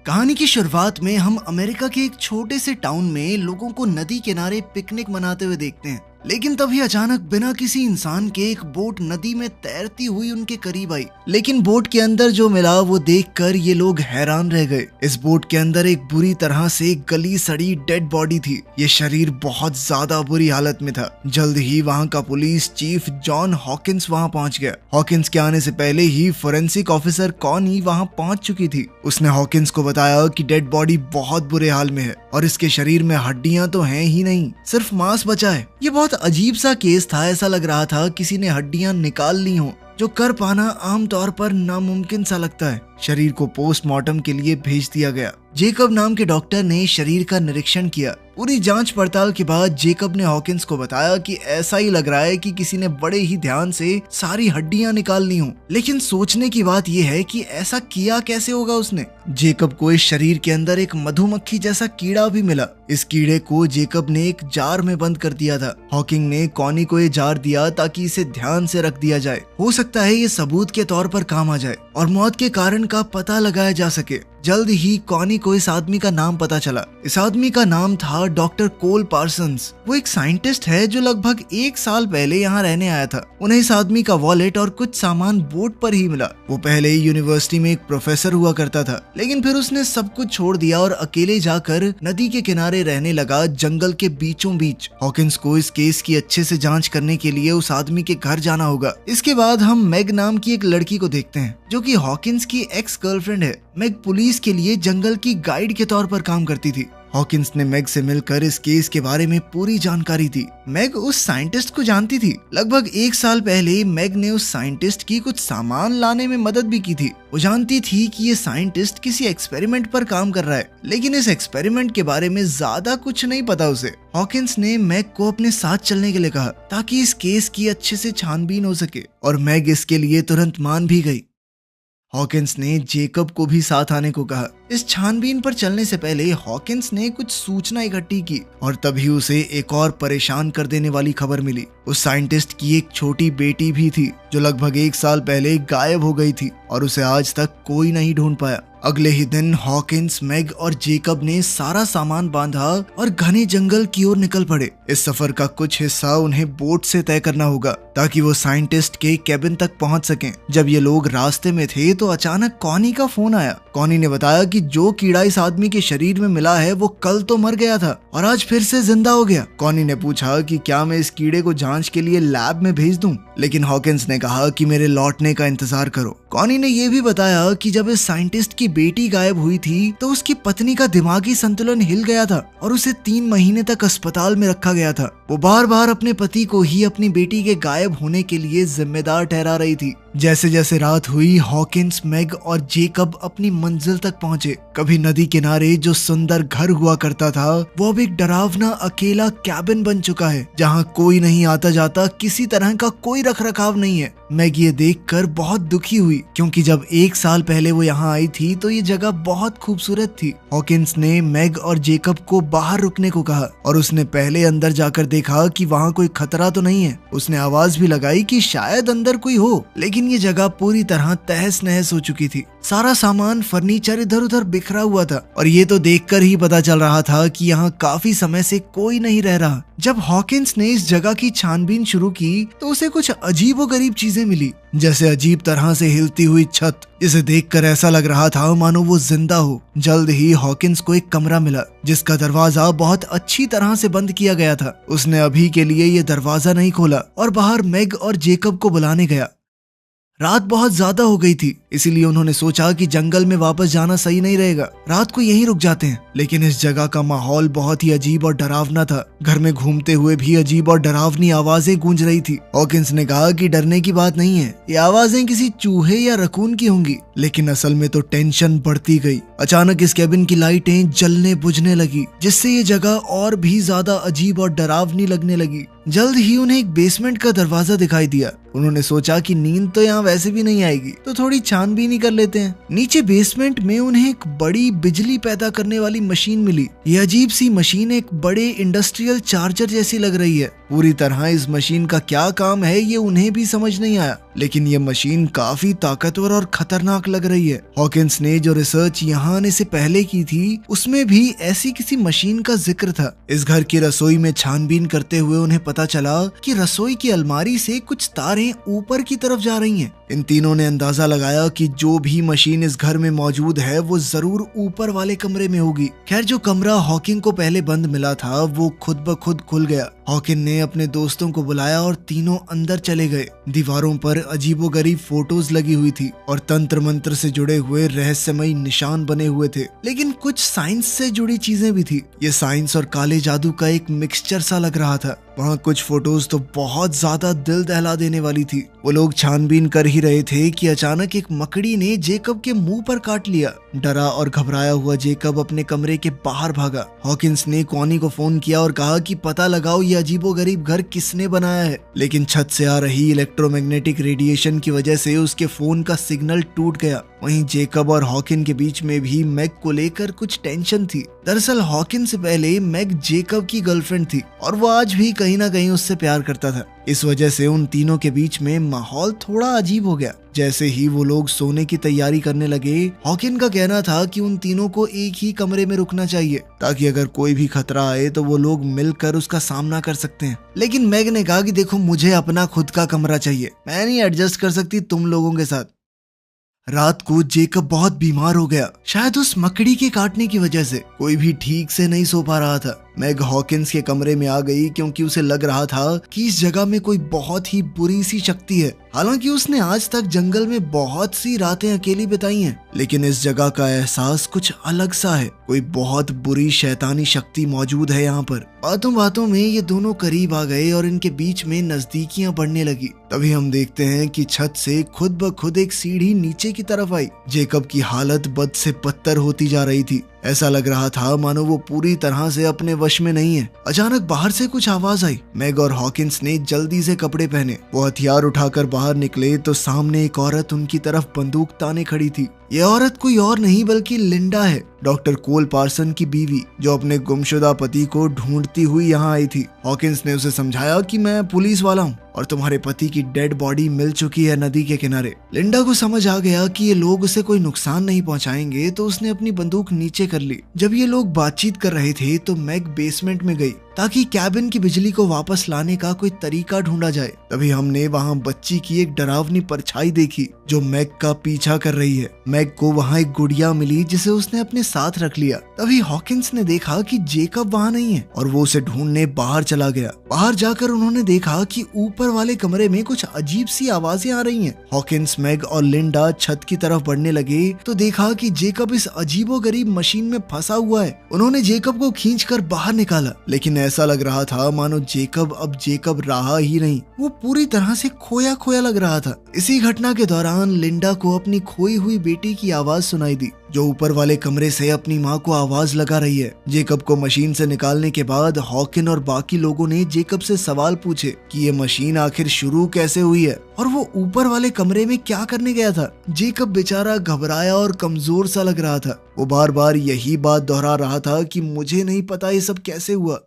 कहानी की शुरुआत में हम अमेरिका के एक छोटे से टाउन में लोगों को नदी किनारे पिकनिक मनाते हुए देखते हैं। लेकिन तभी अचानक बिना किसी इंसान के एक बोट नदी में तैरती हुई उनके करीब आई। लेकिन बोट के अंदर जो मिला वो देखकर ये लोग हैरान रह गए। इस बोट के अंदर एक बुरी तरह से गली सड़ी डेड बॉडी थी। ये शरीर बहुत ज्यादा बुरी हालत में था। जल्द ही वहाँ का पुलिस चीफ जॉन हॉकिंस वहाँ पहुँच गया। हॉकिंस के आने से पहले ही फोरेंसिक ऑफिसर कॉनी वहाँ पहुँच चुकी थी। उसने हॉकिंस को बताया कि डेड बॉडी बहुत बुरे हाल में है और इसके शरीर में हड्डियां तो हैं ही नहीं, सिर्फ मांस बचा है। ये बहुत अजीब सा केस था। ऐसा लग रहा था किसी ने हड्डियां निकाल ली हों, जो कर पाना आमतौर पर नामुमकिन सा लगता है। शरीर को पोस्टमार्टम के लिए भेज दिया गया। जेकब नाम के डॉक्टर ने शरीर का निरीक्षण किया। पूरी जांच पड़ताल के बाद जेकब ने हॉकिंस को बताया कि ऐसा ही लग रहा है कि किसी ने बड़े ही ध्यान से सारी हड्डियां निकाल ली हों। लेकिन सोचने की बात यह है कि ऐसा किया कैसे होगा उसने। जेकब को इस शरीर के अंदर एक मधुमक्खी जैसा कीड़ा भी मिला। इस कीड़े को जेकब ने एक जार में बंद कर दिया था। हॉकिंग ने कॉनी को ये जार दिया ताकि इसे ध्यान से रख दिया जाए। हो सकता है ये सबूत के तौर पर काम आ जाए और मौत के कारण का पता लगाया जा सके। जल्द ही कॉनी को इस आदमी का नाम पता चला। इस आदमी का नाम था डॉक्टर कोल पार्सन्स। वो एक साइंटिस्ट है जो लगभग 1 साल पहले यहाँ रहने आया था। उन्हें इस आदमी का वॉलेट और कुछ सामान बोट पर ही मिला। वो पहले ही यूनिवर्सिटी में एक प्रोफेसर हुआ करता था, लेकिन फिर उसने सब कुछ छोड़ दिया और अकेले जाकर नदी के किनारे रहने लगा, जंगल के बीचों बीच। हॉकिंस को इस केस की अच्छे से जांच करने के लिए उस आदमी के घर जाना होगा। इसके बाद हम मैग नाम की एक लड़की को देखते हैं जो कि हॉकिंस की एक्स गर्लफ्रेंड है। मैग पुलिस के लिए जंगल की गाइड के तौर पर काम करती थी। हॉकिंस ने मैग से मिलकर इस केस के बारे में पूरी जानकारी दी। मैग उस साइंटिस्ट को जानती थी। लगभग 1 साल पहले मैग ने उस साइंटिस्ट की कुछ सामान लाने में मदद भी की थी। वो जानती थी कि ये साइंटिस्ट किसी एक्सपेरिमेंट पर काम कर रहा है, लेकिन इस एक्सपेरिमेंट के बारे में ज्यादा कुछ नहीं पता उसे। हॉकिंस ने मैग को अपने साथ चलने के लिए कहा ताकि इस केस की अच्छे से छानबीन हो सके और मैग इसके लिए तुरंत मान भी गई। हॉकिंस ने जेकब को भी साथ आने को कहा। इस छानबीन पर चलने से पहले हॉकिंस ने कुछ सूचना इकट्ठी की और तभी उसे एक और परेशान कर देने वाली खबर मिली। उस साइंटिस्ट की एक छोटी बेटी भी थी जो लगभग 1 साल पहले गायब हो गई थी और उसे आज तक कोई नहीं ढूंढ पाया। अगले ही दिन हॉकिंस, मैग और जेकब ने सारा सामान बांधा और घने जंगल की ओर निकल पड़े। इस सफर का कुछ हिस्सा उन्हें बोट से तय करना होगा ताकि वो साइंटिस्ट के केबिन तक पहुंच सकें। जब ये लोग रास्ते में थे तो अचानक कॉनी का फोन आया। कॉनी ने बताया कि जो कीड़ा इस आदमी के शरीर में मिला है वो कल तो मर गया था और आज फिर से जिंदा हो गया। कॉनी ने पूछा कि क्या मैं इस कीड़े को जांच के लिए लैब में भेज दूं, लेकिन हॉकिंस ने कहा कि मेरे लौटने का इंतजार करो। कॉनी ने यह भी बताया कि जब इस साइंटिस्ट की बेटी गायब हुई थी तो उसकी पत्नी का दिमागी संतुलन हिल गया था और उसे 3 महीने तक अस्पताल में रखा गया था। वो बार बार अपने पति को ही अपनी बेटी के गायब होने के लिए जिम्मेदार ठहरा रही थी। जैसे जैसे रात हुई हॉकिंस, मैग और जेकब अपनी मंजिल तक पहुंचे। कभी नदी किनारे जो सुंदर घर हुआ करता था वो अब एक डरावना अकेला कैबिन बन चुका है जहां कोई नहीं आता जाता, किसी तरह का कोई रखरखाव नहीं है। मैग ये देखकर बहुत दुखी हुई क्योंकि जब 1 साल पहले वो यहाँ आई थी तो ये जगह बहुत खूबसूरत थी। हॉकिंस ने मैग और जेकब को बाहर रुकने को कहा और उसने पहले अंदर जाकर देखा कि वहाँ कोई खतरा तो नहीं है। उसने आवाज भी लगाई कि शायद अंदर कोई हो, लेकिन ये जगह पूरी तरह तहस नहस हो चुकी थी। सारा सामान, फर्नीचर इधर उधर बिखरा हुआ था और ये तो देखकर ही पता चल रहा था कि यहाँ काफी समय से कोई नहीं रह रहा। जब हॉकिंस ने इस जगह की छानबीन शुरू की तो उसे कुछ अजीबोगरीब चीजें मिली, जैसे अजीब तरह से हिलती हुई छत, जिसे देखकर ऐसा लग रहा था मानो वो जिंदा हो। जल्द ही हॉकिंस को एक कमरा मिला जिसका दरवाजा बहुत अच्छी तरह से बंद किया गया था। उसने अभी के लिए ये दरवाजा नहीं खोला और बाहर मैग और जेकब को बुलाने गया। रात बहुत ज्यादा हो गई थी, इसीलिए उन्होंने सोचा कि जंगल में वापस जाना सही नहीं रहेगा, रात को यहीं रुक जाते हैं। लेकिन इस जगह का माहौल बहुत ही अजीब और डरावना था। घर में घूमते हुए भी अजीब और डरावनी आवाजें गूंज रही थी। हॉकिंस ने कहा कि डरने की बात नहीं है, ये आवाजें किसी चूहे या रकून की होंगी। लेकिन असल में तो टेंशन बढ़ती गई। अचानक इस कैबिन की लाइटें जलने बुझने लगी, जिससे ये जगह और भी ज्यादा अजीब और डरावनी लगने लगी। जल्द ही उन्हें एक बेसमेंट का दरवाजा दिखाई दिया। उन्होंने सोचा कि नींद तो यहाँ वैसे भी नहीं आएगी, तो थोड़ी छानबीन ही कर लेते हैं। नीचे बेसमेंट में उन्हें एक बड़ी बिजली पैदा करने वाली मशीन मिली। ये अजीब सी मशीन एक बड़े इंडस्ट्रियल चार्जर जैसी लग रही है। पूरी तरह इस मशीन का क्या काम है ये उन्हें भी समझ नहीं आया, लेकिन ये मशीन काफी ताकतवर और खतरनाक लग रही है। हॉकिंस ने जो रिसर्च यहाँ आने से पहले की थी उसमें भी ऐसी किसी मशीन का जिक्र था। इस घर की रसोई में छानबीन करते हुए उन्हें पता चला कि रसोई की अलमारी से कुछ तारें ऊपर की तरफ जा रही हैं। इन तीनों ने अंदाजा लगाया कि जो भी मशीन इस घर में मौजूद है वो जरूर ऊपर वाले कमरे में होगी। खैर जो कमरा हॉकिंग को पहले बंद मिला था वो खुद ब खुद खुल गया। हॉकिन ने अपने दोस्तों को बुलाया और तीनों अंदर चले गए। दीवारों पर अजीबोगरीब फोटोज लगी हुई थी और तंत्र मंत्र से जुड़े हुए रहस्यमयी निशान बने हुए थे, लेकिन कुछ साइंस से जुड़ी चीजें भी थी। ये साइंस और काले जादू का एक मिक्सचर सा लग रहा था। वहाँ कुछ फोटोज तो बहुत ज्यादा दिल दहला देने वाली थी। वो लोग छानबीन कर ही रहे थे कि अचानक एक मकड़ी ने जेकब के मुंह पर काट लिया। डरा और घबराया हुआ जेकब अपने कमरे के बाहर भागा। हॉकिंस ने कॉनी को फोन किया और कहा कि पता लगाओ ये अजीबोगरीब घर किसने बनाया है, लेकिन छत से आ रही इलेक्ट्रोमैग्नेटिक रेडिएशन की वजह से उसके फोन का सिग्नल टूट गया। वहीं जेकब और हॉकिन के बीच में भी मैग को लेकर कुछ टेंशन थी। दरअसल हॉकिन से पहले मैग जेकब की गर्लफ्रेंड थी और वो आज भी कहीं ना कहीं उससे प्यार करता था। इस वजह से उन तीनों के बीच में माहौल थोड़ा अजीब हो गया। जैसे ही वो लोग सोने की तैयारी करने लगे, हॉकिन का कहना था कि उन तीनों को एक ही कमरे में रुकना चाहिए ताकि अगर कोई भी खतरा आए तो वो लोग मिलकर उसका सामना कर सकते हैं। लेकिन मैग ने कहा कि देखो मुझे अपना खुद का कमरा चाहिए, मैं नहीं एडजस्ट कर सकती तुम लोगों के साथ। रात को जेकब बहुत बीमार हो गया, शायद उस मकड़ी के काटने की वजह से। कोई भी ठीक से नहीं सो पा रहा था। मैग हॉकिंस के कमरे में आ गई क्योंकि उसे लग रहा था कि इस जगह में कोई बहुत ही बुरी सी शक्ति है। हालांकि उसने आज तक जंगल में बहुत सी रातें अकेली बिताई हैं, लेकिन इस जगह का एहसास कुछ अलग सा है। कोई बहुत बुरी शैतानी शक्ति मौजूद है यहाँ पर। बातों बातों में ये दोनों करीब आ गए और इनके बीच में नजदीकियां बढ़ने लगी। तभी हम देखते हैं कि छत से खुद ब खुद एक सीढ़ी नीचे की तरफ आई। जेकब की हालत बद से बदतर होती जा रही थी। ऐसा लग रहा था मानो वो पूरी तरह से अपने वश में नहीं है। अचानक बाहर से कुछ आवाज आई। मैग और हॉकिंस ने जल्दी से कपड़े पहने। वो हथियार उठाकर बाहर निकले तो सामने एक औरत उनकी तरफ बंदूक ताने खड़ी थी। ये औरत कोई और नहीं बल्कि लिंडा है, डॉक्टर कोल पार्सन की बीवी, जो अपने गुमशुदा पति को ढूंढती हुई यहाँ आई थी। हॉकिंस ने उसे समझाया कि मैं पुलिस वाला हूँ और तुम्हारे पति की डेड बॉडी मिल चुकी है नदी के किनारे। लिंडा को समझ आ गया कि ये लोग उसे कोई नुकसान नहीं पहुंचाएंगे, तो उसने अपनी बंदूक नीचे कर ली। जब ये लोग बातचीत कर रहे थे तो मैग बेसमेंट में गई ताकि कैबिन की बिजली को वापस लाने का कोई तरीका ढूंढा जाए। तभी हमने वहाँ बच्ची की एक डरावनी परछाई देखी जो मैग का पीछा कर रही है। मैग को वहाँ एक गुड़िया मिली जिसे उसने अपने साथ रख लिया। तभी हॉकिंस ने देखा कि जेकब वहाँ नहीं है और वो उसे ढूंढने बाहर चला गया। बाहर जाकर उन्होंने देखा कि ऊपर वाले कमरे में कुछ अजीब सी आवाजें आ रही हैं। हॉकिंस, मैग और लिंडा छत की तरफ बढ़ने लगे तो देखा कि जेकब इस अजीबोगरीब मशीन में फंसा हुआ है। उन्होंने जेकब को खींचकर बाहर निकाला, लेकिन ऐसा लग रहा था मानो जेकब अब जेकब रहा ही नहीं। वो पूरी तरह से खोया खोया लग रहा था। इसी घटना के दौरान लिंडा को अपनी खोई हुई बेटी की आवाज सुनाई दी, जो ऊपर वाले कमरे से अपनी माँ को आवाज लगा रही है। जेकब को मशीन से निकालने के बाद हॉकिन और बाकी लोगों ने जेकब से सवाल पूछे कि ये मशीन आखिर शुरू कैसे हुई है और वो ऊपर वाले कमरे में क्या करने गया था। जेकब बेचारा घबराया और कमजोर सा लग रहा था। वो बार बार यही बात दोहरा रहा था कि मुझे नहीं पता ये सब कैसे हुआ।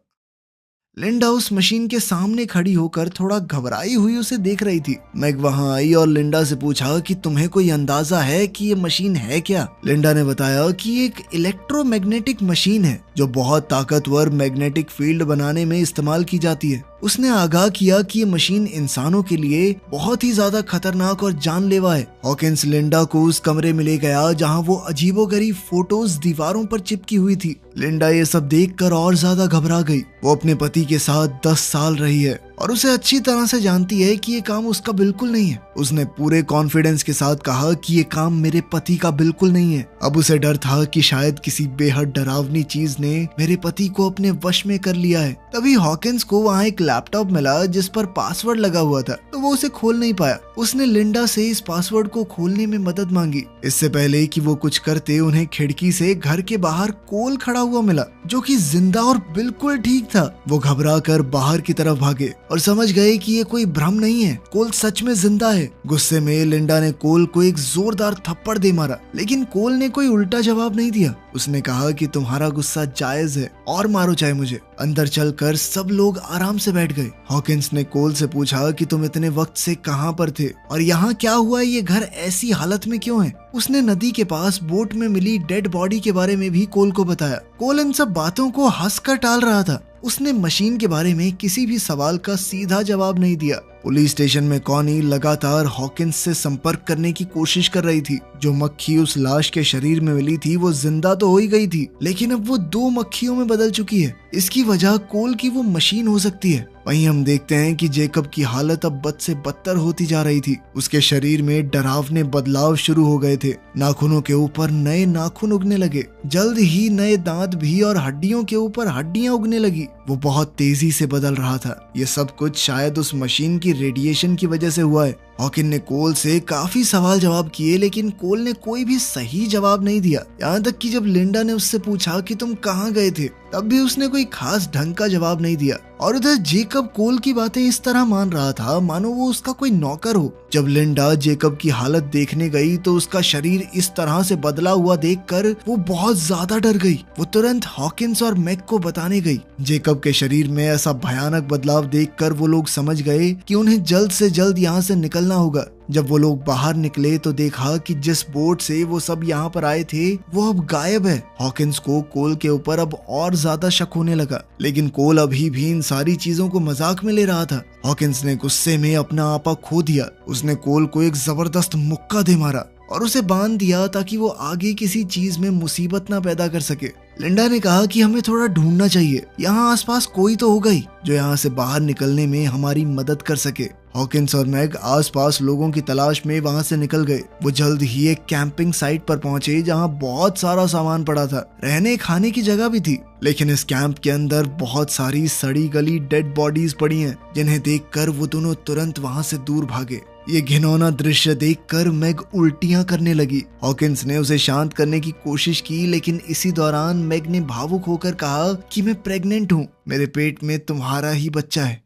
लिंडा उस मशीन के सामने खड़ी होकर थोड़ा घबराई हुई उसे देख रही थी। मैग वहां आई और लिंडा से पूछा कि तुम्हें कोई अंदाजा है कि ये मशीन है क्या। लिंडा ने बताया कि ये एक इलेक्ट्रोमैग्नेटिक मशीन है जो बहुत ताकतवर मैग्नेटिक फील्ड बनाने में इस्तेमाल की जाती है। उसने आगाह किया कि ये मशीन इंसानों के लिए बहुत ही ज्यादा खतरनाक और जानलेवा है। हॉकिंस लिंडा को उस कमरे में ले गया जहां वो अजीबोगरीब फोटोज दीवारों पर चिपकी हुई थी। लिंडा ये सब देखकर और ज्यादा घबरा गई। वो अपने पति के साथ 10 साल रही है और उसे अच्छी तरह से जानती है कि ये काम उसका बिल्कुल नहीं है। उसने पूरे कॉन्फिडेंस के साथ कहा कि ये काम मेरे पति का बिल्कुल नहीं है। अब उसे डर था कि शायद किसी बेहद डरावनी चीज ने मेरे पति को अपने वश में कर लिया है। तभी हॉकिंस को वहाँ एक लैपटॉप मिला जिस पर पासवर्ड लगा हुआ था, तो वो उसे खोल नहीं पाया। उसने लिंडा से इस पासवर्ड को खोलने में मदद मांगी। इससे पहले कि वो कुछ करते, उन्हें खिड़की से घर के बाहर कोल खड़ा हुआ मिला जो कि जिंदा और बिल्कुल ठीक था। वो घबरा कर बाहर की तरफ भागे और समझ गए कि ये कोई भ्रम नहीं है, कोल सच में जिंदा है। गुस्से में लिंडा ने कोल को एक जोरदार थप्पड़ दे मारा, लेकिन कोल ने कोई उल्टा जवाब नहीं दिया। उसने कहा कि तुम्हारा गुस्सा जायज है और मारो चाहे मुझे। अंदर चलकर सब लोग आराम से बैठ गए। हॉकिंस ने कोल से पूछा कि तुम इतने वक्त से कहां पर थे और यहाँ क्या हुआ, ये घर ऐसी हालत में क्यों है। उसने नदी के पास बोट में मिली डेड बॉडी के बारे में भी कोल को बताया। कोल इन सब बातों को हंसकर टाल रहा था। उसने मशीन के बारे में किसी भी सवाल का सीधा जवाब नहीं दिया। पुलिस स्टेशन में कॉनी लगातार हॉकिंस से संपर्क करने की कोशिश कर रही थी। जो मक्खी उस लाश के शरीर में मिली थी वो जिंदा तो हो ही गई थी, लेकिन अब वो 2 मक्खियों में बदल चुकी है। इसकी वजह कोल की वो मशीन हो सकती है। वहीं हम देखते हैं कि जेकब की हालत अब बद से बदतर होती जा रही थी। उसके शरीर में डरावने बदलाव शुरू हो गए थे। नाखूनों के ऊपर नए नाखून उगने लगे, जल्द ही नए दांत भी, और हड्डियों के ऊपर हड्डियां उगने लगी। वो बहुत तेजी से बदल रहा था। ये सब कुछ शायद उस मशीन की रेडिएशन की वजह से हुआ है। हॉकिन ने कोल से काफी सवाल जवाब किए, लेकिन कोल ने कोई भी सही जवाब नहीं दिया। यहाँ तक कि जब लिंडा ने उससे पूछा कि तुम कहाँ गए थे, तब भी उसने कोई खास ढंग का जवाब नहीं दिया। और उधर जेकब कोल की बातें इस तरह मान रहा था मानो वो उसका कोई नौकर हो। जब लिंडा जेकब की हालत देखने गई तो उसका शरीर इस तरह से बदला हुआ देखकर वो बहुत ज्यादा डर गई। वो तुरंत हॉकिंस और मैग को बताने गई। जेकब के शरीर में ऐसा भयानक बदलाव देखकर वो लोग समझ गए कि उन्हें जल्द से जल्द यहाँ से निकलना होगा। जब वो लोग बाहर निकले तो देखा कि जिस बोट से वो सब यहाँ पर आए थे वो अब गायब है। हॉकिंस को कोल के ऊपर अब और ज्यादा शक होने लगा, लेकिन कोल अभी भी इन सारी चीजों को मजाक में ले रहा था। हॉकिंस ने गुस्से में अपना आपा खो दिया। उसने कोल को एक जबरदस्त मुक्का दे मारा और उसे बांध दिया ताकि वो आगे किसी चीज में मुसीबत ना पैदा कर सके। लिंडा ने कहा कि हमें थोड़ा ढूंढना चाहिए, यहाँ आसपास कोई तो होगा ही जो यहाँ से बाहर निकलने में हमारी मदद कर सके। हॉकिंस और मैग आसपास लोगों की तलाश में वहां से निकल गए। वो जल्द ही एक कैंपिंग साइट पर पहुंचे जहां बहुत सारा सामान पड़ा था। रहने खाने की जगह भी थी, लेकिन इस कैंप के अंदर बहुत सारी सड़ी गली डेड बॉडीज पड़ी हैं, जिन्हें देखकर वो दोनों तुरंत वहां से दूर भागे। ये घिनौना दृश्य देखकर मैग उल्टियां करने लगी। हॉकिंस ने उसे शांत करने की कोशिश की, लेकिन इसी दौरान मैग ने भावुक होकर कहा कि मैं प्रेग्नेंट हूँ, मेरे पेट में तुम्हारा ही बच्चा है।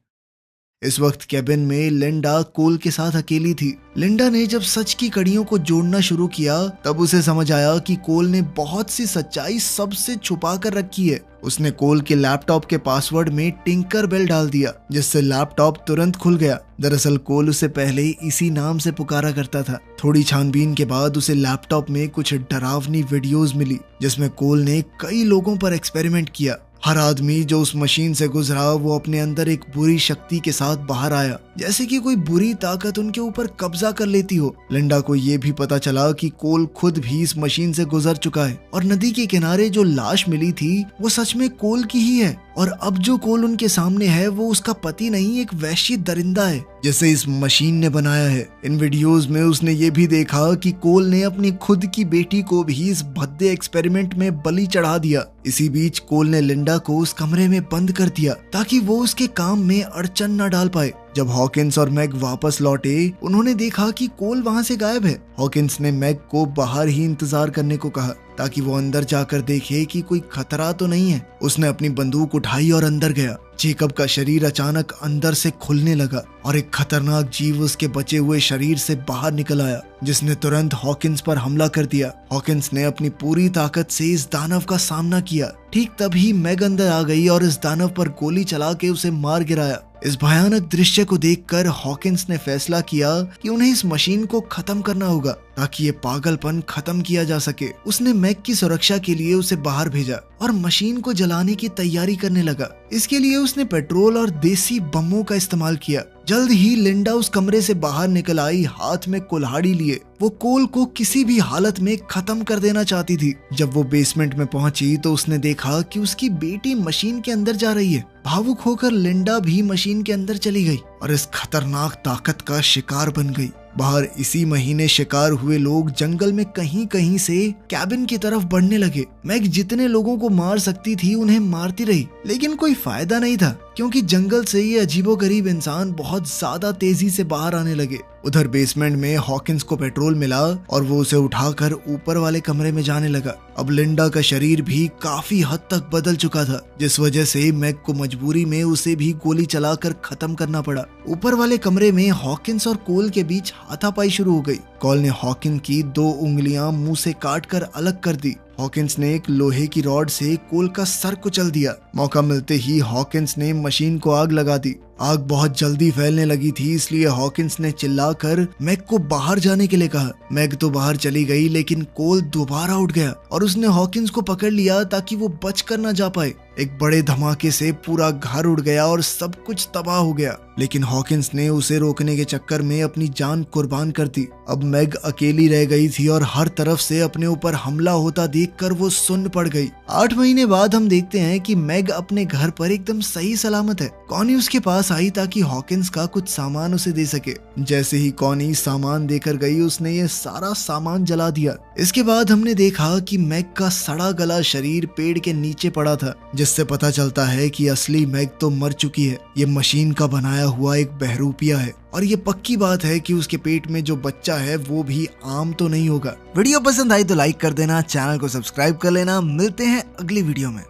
इस वक्त कैबिन में लिंडा कोल के साथ अकेली थी। लिंडा ने जब सच की कड़ियों को जोड़ना शुरू किया तब उसे समझ आया कि कोल ने बहुत सी सच्चाई सबसे छुपा कर रखी है। उसने कोल के लैपटॉप के पासवर्ड में टिंकर बेल डाल दिया, जिससे लैपटॉप तुरंत खुल गया। दरअसल कोल उसे पहले इसी नाम से पुकारा करता था। थोड़ी छानबीन के बाद उसे लैपटॉप में कुछ डरावनी वीडियोस मिली, जिसमें कोल ने कई लोगों पर एक्सपेरिमेंट किया। हर आदमी जो उस मशीन से गुजरा वो अपने अंदर एक बुरी शक्ति के साथ बाहर आया, जैसे कि कोई बुरी ताकत उनके ऊपर कब्जा कर लेती हो। लिंडा को ये भी पता चला कि कोल खुद भी इस मशीन से गुजर चुका है और नदी के किनारे जो लाश मिली थी वो सच में कोल की ही है। और अब जो कोल उनके सामने है वो उसका पति नहीं, एक वैश्य दरिंदा है जिसे इस मशीन ने बनाया है। इन वीडियोस में उसने ये भी देखा कि कोल ने अपनी खुद की बेटी को भी इस भद्दे एक्सपेरिमेंट में बलि चढ़ा दिया। इसी बीच कोल ने लिंडा को उस कमरे में बंद कर दिया ताकि वो उसके काम में अड़चन न डाल पाए। जब हॉकिंस और मैग वापस लौटे उन्होंने देखा कि कोल वहां से गायब है। हॉकिंस ने मैग को बाहर ही इंतजार करने को कहा ताकि वो अंदर जाकर देखे कि कोई खतरा तो नहीं है। उसने अपनी बंदूक उठाई और अंदर गया। जेकब का शरीर अचानक अंदर से खुलने लगा और एक खतरनाक जीव उसके बचे हुए शरीर से बाहर निकल आया, जिसने तुरंत हॉकिंस पर हमला कर दिया। हॉकिंस ने अपनी पूरी ताकत से इस दानव का सामना किया। ठीक तभी मैग अंदर आ गई और इस दानव पर गोली चला के उसे मार गिराया। इस भयानक दृश्य को देखकर हॉकिंस ने फैसला किया कि उन्हें इस मशीन को खत्म करना होगा ताकि ये पागलपन खत्म किया जा सके। उसने मैग की सुरक्षा के लिए उसे बाहर भेजा और मशीन को जलाने की तैयारी करने लगा। इसके लिए उसने पेट्रोल और देसी बमों का इस्तेमाल किया। जल्द ही लिंडा उस कमरे से बाहर निकल आई, हाथ में कुल्हाड़ी लिए। वो कोल को किसी भी हालत में खत्म कर देना चाहती थी। जब वो बेसमेंट में पहुंची तो उसने देखा कि उसकी बेटी मशीन के अंदर जा रही है। भावुक होकर लिंडा भी मशीन के अंदर चली गई और इस खतरनाक ताकत का शिकार बन गई। बाहर इसी महीने शिकार हुए लोग जंगल में कहीं कहीं से कैबिन की तरफ बढ़ने लगे। मैग जितने लोगों को मार सकती थी उन्हें मारती रही, लेकिन कोई फायदा नहीं था क्योंकि जंगल से ये अजीबोगरीब इंसान बहुत ज्यादा तेजी से बाहर आने लगे। उधर बेसमेंट में हॉकिंस को पेट्रोल मिला और वो उसे उठाकर ऊपर वाले कमरे में जाने लगा। अब लिंडा का शरीर भी काफी हद तक बदल चुका था, जिस वजह से मैग को मजबूरी में उसे भी गोली चलाकर खत्म करना पड़ा। ऊपर वाले कमरे में हॉकिंस और कोल के बीच हाथापाई शुरू हो गई। कोल ने हॉकिंस की 2 उंगलियां मुंह से काटकर अलग कर दी। हॉकिंस ने एक लोहे की रॉड से कोल का सर कुचल दिया। मौका मिलते ही हॉकिंस ने मशीन को आग लगा दी। आग बहुत जल्दी फैलने लगी थी, इसलिए हॉकिंस ने चिल्लाकर मैग को बाहर जाने के लिए कहा। मैग तो बाहर चली गई, लेकिन कोल दोबारा उठ गया और उसने हॉकिंस को पकड़ लिया ताकि वो बचकर न जा पाए। एक बड़े धमाके से पूरा घर उड़ गया और सब कुछ तबाह हो गया, लेकिन हॉकिंस ने उसे रोकने के चक्कर में अपनी जान कुर्बान कर दी। अब मैग अकेली रह गई थी और हर तरफ से अपने ऊपर हमला होता देखकर वो सुन्न पड़ गई। 8 महीने बाद हम देखते हैं कि मैग अपने घर पर एकदम सही सलामत है। कॉनी उसके पास आई ताकि हॉकिंस का कुछ सामान उसे दे सके। जैसे ही कॉनी सामान देकर गई, उसने ये सारा सामान जला दिया। इसके बाद हमने देखा कि मैग का सड़ा गला शरीर पेड़ के नीचे पड़ा था, जिससे पता चलता है कि असली मैग तो मर चुकी है। ये मशीन का बनाया हुआ एक बहरूपिया है और ये पक्की बात है कि उसके पेट में जो बच्चा है वो भी आम तो नहीं होगा। वीडियो पसंद आई तो लाइक कर देना, चैनल को सब्सक्राइब कर लेना। मिलते हैं अगली वीडियो में।